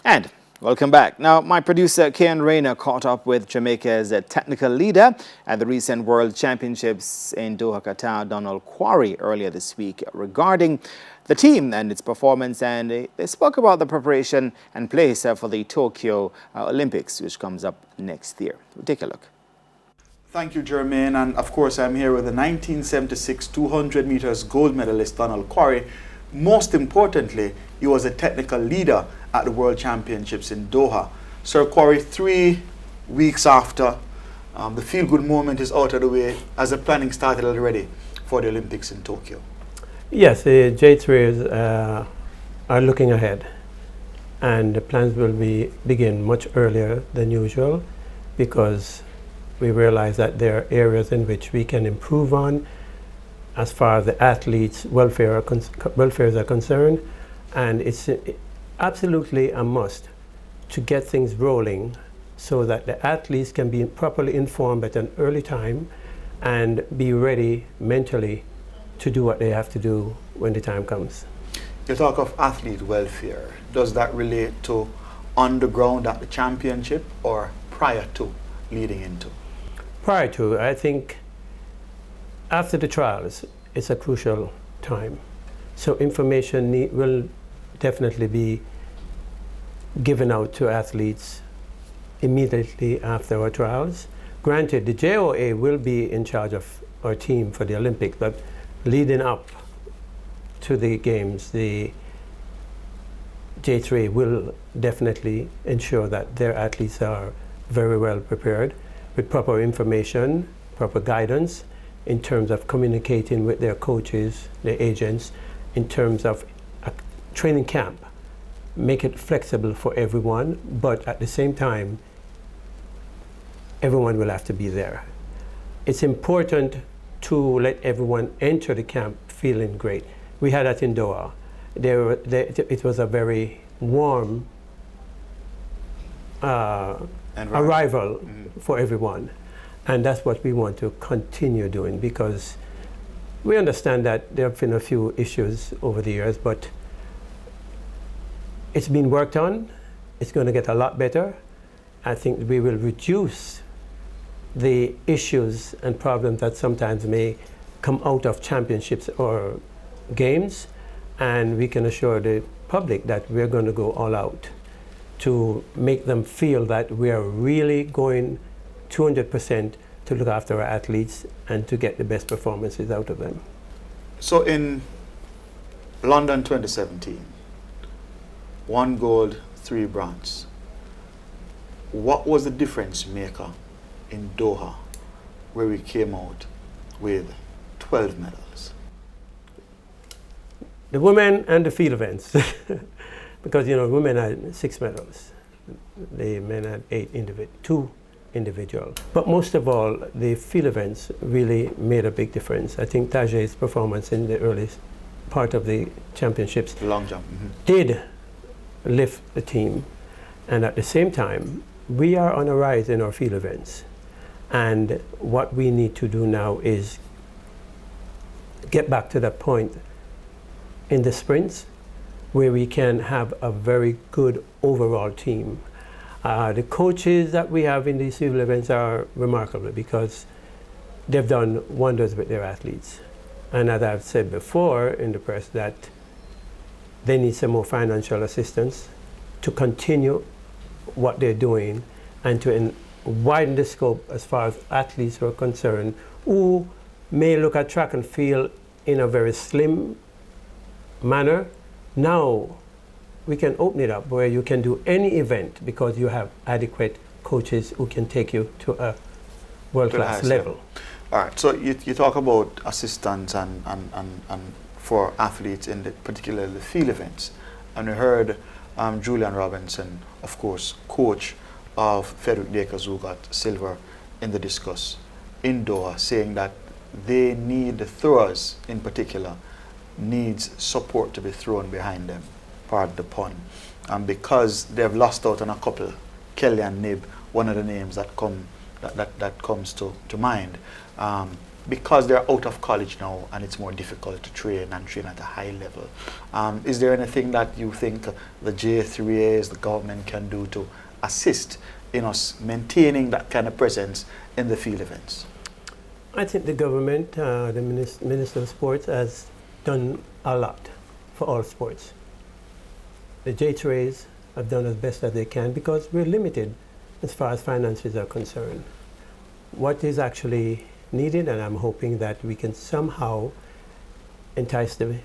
And welcome back. Now, my producer, Ken Rayner, caught up with Jamaica's technical leader at the recent World Championships in Doha, Qatar, Donald Quarrie, earlier this week regarding the team and its performance. And they spoke about the preparation and place for the Tokyo Olympics, which comes up next year. We'll take a look. Thank you, Jermaine. And of course, I'm here with the 1976 200 meters gold medalist, Donald Quarrie. Most importantly, he was a technical leader at the World Championships in Doha. Sir Quarrie, 3 weeks after the feel-good moment is out of the way, as the planning started already for the Olympics in Tokyo. Yes, the J3s are looking ahead, and the plans will begin much earlier than usual, because we realize that there are areas in which we can improve on as far as the athletes' welfare are concerned, and it's absolutely a must to get things rolling so that the athletes can be properly informed at an early time and be ready mentally to do what they have to do when the time comes. You talk of athlete welfare. Does that relate to on the ground at the championship or prior to, leading into? Prior to, I think after the trials, it's a crucial time. So information will definitely be given out to athletes immediately after our trials. Granted, the JOA will be in charge of our team for the Olympics, but leading up to the games, the J3 will definitely ensure that their athletes are very well prepared with proper information, proper guidance in terms of communicating with their coaches, their agents, in terms of a training camp. Make it flexible for everyone, but at the same time, everyone will have to be there. It's important to let everyone enter the camp feeling great. We had that in Doha. It was a very warm arrival for everyone. And that's what we want to continue doing, because we understand that there have been a few issues over the years, but it's been worked on. It's going to get a lot better. I think we will reduce the issues and problems that sometimes may come out of championships or games, and we can assure the public that we're going to go all out to make them feel that we are really going 200% to look after our athletes and to get the best performances out of them. So in London 2017, 1 gold, 3 bronze. What was the difference maker in Doha, where we came out with 12 medals? The women and the field events, because women had 6 medals, the men had 2 individual. But most of all, the field events really made a big difference. I think Tajay's performance in the early part of the championships, the long jump, did lift the team. And at the same time, we are on a rise in our field events. And what we need to do now is get back to that point in the sprints where we can have a very good overall team. The coaches that we have in these field events are remarkable, because they've done wonders with their athletes. And as I've said before in the press, that they need some more financial assistance to continue what they're doing and to widen the scope as far as athletes are concerned, who may look at track and field in a very slim manner. Now we can open it up where you can do any event because you have adequate coaches who can take you to a world-class level. All right, so you talk about assistance and for athletes in particularly the field events. And we heard Julian Robinson, of course, coach of Frederick Dakers, who got silver in the discus in Doha, saying that they need, the throwers in particular, needs support to be thrown behind them, pardon the pun. And because they've lost out on a couple, Kelly and Nib, one of the names that comes to mind. because they're out of college now and it's more difficult to train and train at a high level. Is there anything that you think the J3As, the government can do to assist in us maintaining that kind of presence in the field events? I think the government, the Minister of Sports has done a lot for all sports. The J3As have done as best as they can because we're limited as far as finances are concerned. What is actually needed, and I'm hoping that we can somehow entice the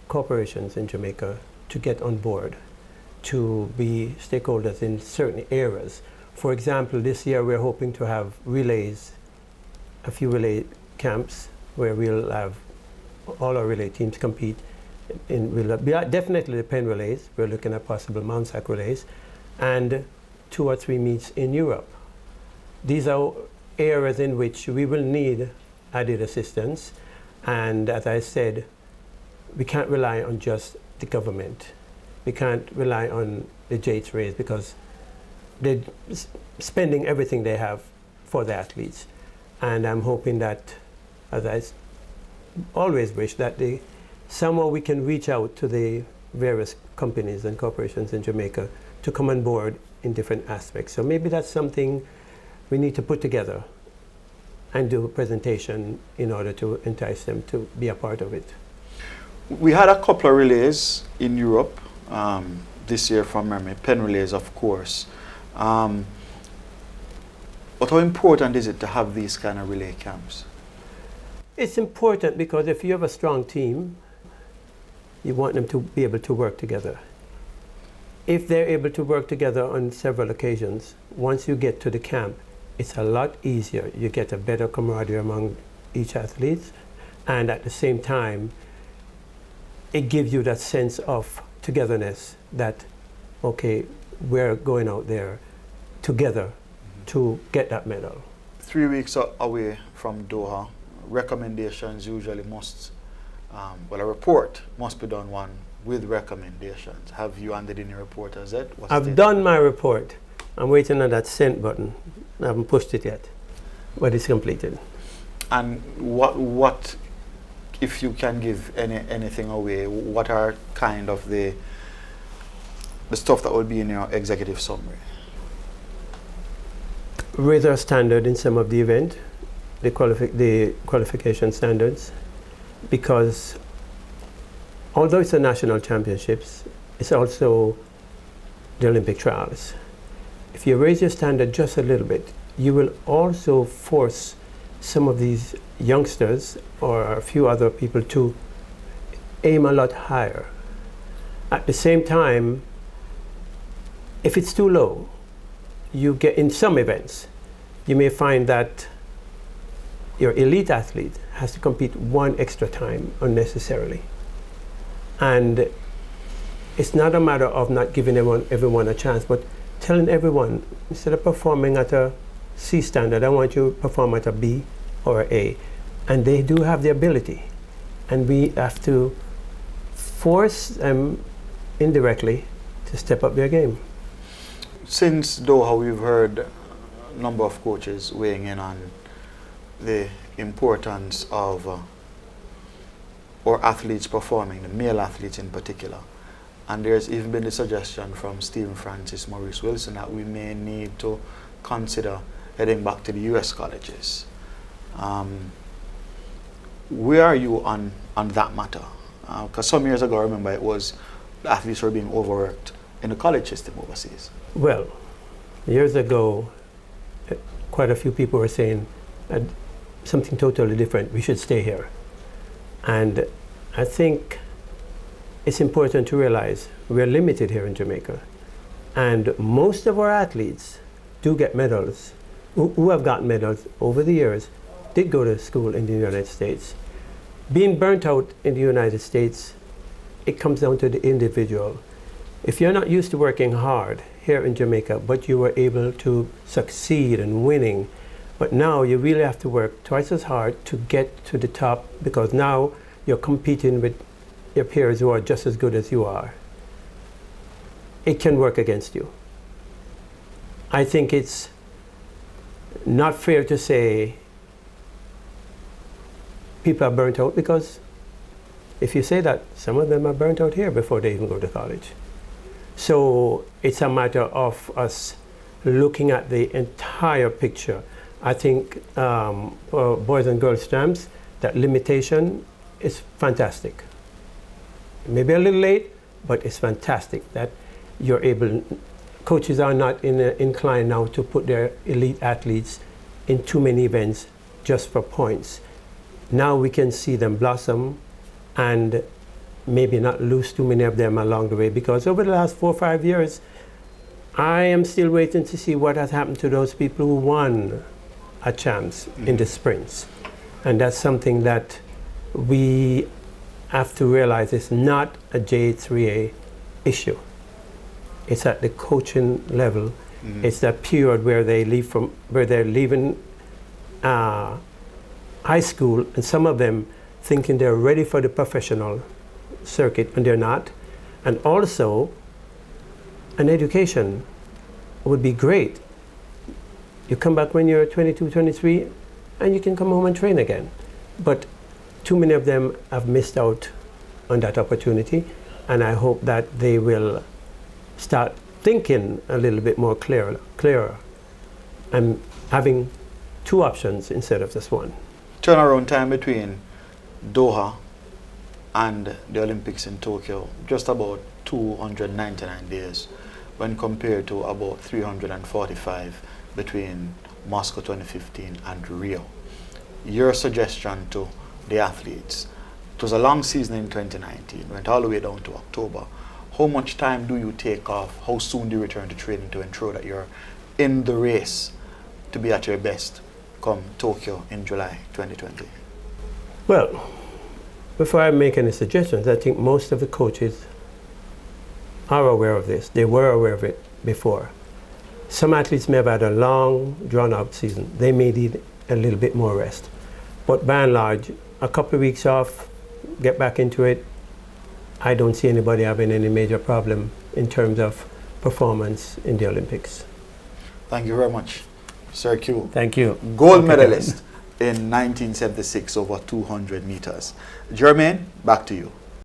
corporations in Jamaica to get on board, to be stakeholders in certain areas. For example, this year we're hoping to have relays, a few relay camps where we'll have all our relay teams compete. We'll be definitely the pen relays. We're looking at possible Mountsac relays, and 2 or 3 meets in Europe. These are areas in which we will need added assistance, and as I said, we can't rely on just the government. We can't rely on the J3As because they're spending everything they have for the athletes. And I'm hoping that, as I always wish, that somehow we can reach out to the various companies and corporations in Jamaica to come on board in different aspects. So maybe that's something we need to put together and do a presentation in order to entice them to be a part of it. We had a couple of relays in Europe this year from memory, pen relays of course. But how important is it to have these kind of relay camps? It's important because if you have a strong team, you want them to be able to work together. If they're able to work together on several occasions, once you get to the camp, it's a lot easier. You get a better camaraderie among each athlete, and at the same time, it gives you that sense of togetherness that, okay, we're going out there together to get that medal. 3 weeks away from Doha, recommendations usually must, a report must be done one with recommendations. Have you handed in your report as yet? I've done my report. I'm waiting on that send button. I haven't pushed it yet, but it's completed. And what if you can give anything away, what are kind of the stuff that will be in your executive summary? Raise our standard in some of the event, the qualification standards, because although it's the national championships, it's also the Olympic trials. If you raise your standard just a little bit, you will also force some of these youngsters or a few other people to aim a lot higher. At the same time, if it's too low, you get in some events, you may find that your elite athlete has to compete one extra time unnecessarily. And it's not a matter of not giving everyone a chance, but telling everyone, instead of performing at a C standard, I want you to perform at a B or A. And they do have the ability. And we have to force them indirectly to step up their game. Since Doha, we've heard a number of coaches weighing in on the importance of our athletes performing, the male athletes in particular. And there's even been the suggestion from Stephen Francis, Maurice Wilson, that we may need to consider heading back to the US colleges. Where are you on that matter? Because some years ago, I remember it was the athletes were being overworked in the college system overseas. Well, years ago, quite a few people were saying something totally different. We should stay here. And I think it's important to realize we're limited here in Jamaica. And most of our athletes do get medals, who have gotten medals over the years, did go to school in the United States. Being burnt out in the United States, it comes down to the individual. If you're not used to working hard here in Jamaica, but you were able to succeed in winning, but now you really have to work twice as hard to get to the top, because now you're competing with your peers who are just as good as you are. It can work against you. I think it's not fair to say people are burnt out, because if you say that, some of them are burnt out here before they even go to college. So it's a matter of us looking at the entire picture. I think for boys and girls stamps, that limitation is fantastic. Maybe a little late, but it's fantastic that you're able, coaches are not inclined now to put their elite athletes in too many events just for points. Now we can see them blossom and maybe not lose too many of them along the way, because over the last 4 or 5 years, I am still waiting to see what has happened to those people who won a chance in the sprints. And that's something that we have to realize is not a J3A issue. It's at the coaching level. It's that period where they leave from, where they're leaving high school, and some of them thinking they're ready for the professional circuit, and they're not. And also, an education would be great. You come back when you're 22, 23, and you can come home and train again. But too many of them have missed out on that opportunity, and I hope that they will start thinking a little bit more clearer, and having 2 options instead of just one. Turnaround time between Doha and the Olympics in Tokyo, just about 299 days, when compared to about 345 between Moscow 2015 and Rio. Your suggestion to the athletes: it was a long season in 2019, went all the way down to October. How much time do you take off? How soon do you return to training to ensure that you're in the race to be at your best come Tokyo in July 2020? Well, before I make any suggestions, I think most of the coaches are aware of this. They were aware of it before. Some athletes may have had a long, drawn-out season. They may need a little bit more rest. But by and large, a couple of weeks off, get back into it, I don't see anybody having any major problem in terms of performance in the Olympics. Thank you very much, Sir Q. Thank you. Gold medalist in 1976 over 200 meters. Jermaine, back to you.